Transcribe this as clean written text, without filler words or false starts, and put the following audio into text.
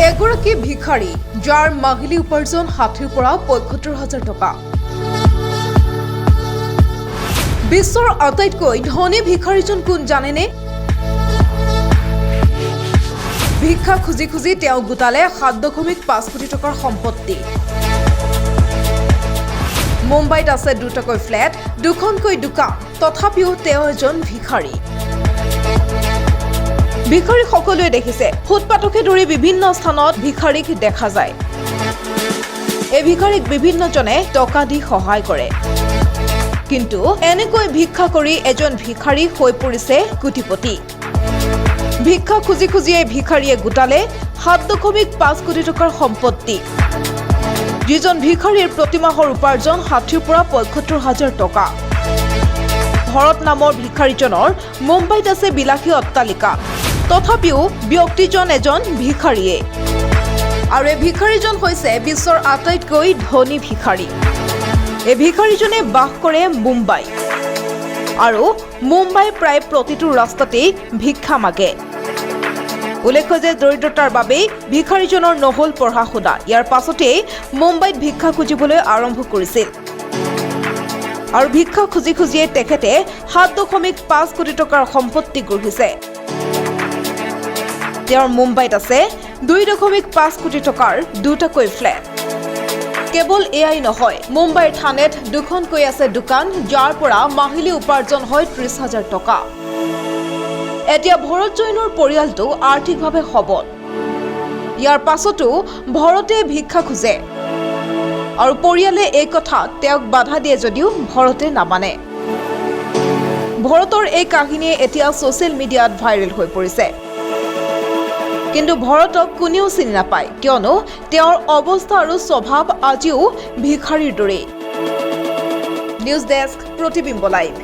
এগৰাকী ভিখাৰী যাৰ মাহিলী উপাৰ্জন ৬০ৰ পৰা ৭৫,০০০ টকা। বিশ্বৰ আটাইতকৈ ধনী ভিখাৰীজন কোন জানেনে? ভিক্ষা খুজি খুজি তেওঁ গোটালে ৭.৫ কোটি টকাৰ সম্পত্তি। মুম্বাইত আছে দুটাকৈ ফ্লেট, দুখনকৈ দোকান, তথাপিও তেওঁ এজন ভিখাৰী। ভিখাৰী সকলোৱে দেখিছে, ফুটপাথকে ধৰি বিভিন্ন স্থানত ভিখাৰীক দেখা যায়। এই ভিখাৰীক বিভিন্নজনে টকা দি সহায় কৰে, কিন্তু এনেকৈ ভিক্ষা কৰি এজন ভিখাৰী হৈ পৰিছে কোটিপতি। ভিক্ষা খুজি খুজি এই ভিখাৰীয়ে গোটালে ৭.৫ কোটি টকাৰ সম্পত্তি। যিজন ভিখাৰীৰ প্ৰতিমাহৰ উপাৰ্জন ৬০ৰ পৰা ৭৫,০০০ টকা। ভৰত নামৰ ভিখাৰীজনৰ মুম্বাইত আছে বিলাসী অট্টালিকা, তথাপিও ব্যক্তিজন এজন ভিখাৰীয়ে। আৰু এই ভিখাৰীজন হৈছে বিশ্বৰ আটাইতকৈ ধনী ভিখাৰী। এই ভিখাৰীজনে বাস কৰে মুম্বাই, আৰু মুম্বাইৰ প্ৰায় প্ৰতিটো ৰাস্তাতেই ভিক্ষা মাগে। উল্লেখ্য যে দৰিদ্ৰতাৰ বাবেই ভিখাৰীজনৰ নহল পঢ়া শুনা। ইয়াৰ পাছতেই মুম্বাইত ভিক্ষা খুজিবলৈ আৰম্ভ কৰিছিল, আৰু ভিক্ষা খুজি খুজিয়ে তেখেতে ৭.৫ কোটি টকাৰ সম্পত্তি গঢ়িছে। তেওঁৰ মুম্বাইত আছে ২.৫ কোটি টকাৰ দুটাকৈ ফ্লেট। কেৱল এয়াই নহয়, মুম্বাইৰ থানেত দুখনকৈ আছে দোকান, যাৰ পৰা মাহিলী উপাৰ্জন হয় ৩০,০০০ টকা। এতিয়া ভৰত জৈনৰ পৰিয়ালটো আৰ্থিকভাৱে সবল। ইয়াৰ পাছতো ভৰতে ভিক্ষা খোজে, আৰু পৰিয়ালে এই কথাত তেওঁক বাধা দিয়ে যদিও ভৰতে নামানে। ভৰতৰ এই কাহিনীয়ে এতিয়া ছচিয়েল মিডিয়াত ভাইৰেল হৈ পৰিছে। কিন্তু ভৰতক কোনেও চিনি নাপায়, কিয়নো তেওঁৰ অৱস্থা আৰু স্বভাৱ আজিও ভিখাৰীৰ দৰেই। নিউজ ডেস্ক, প্ৰতিবিম্ব লাইভ।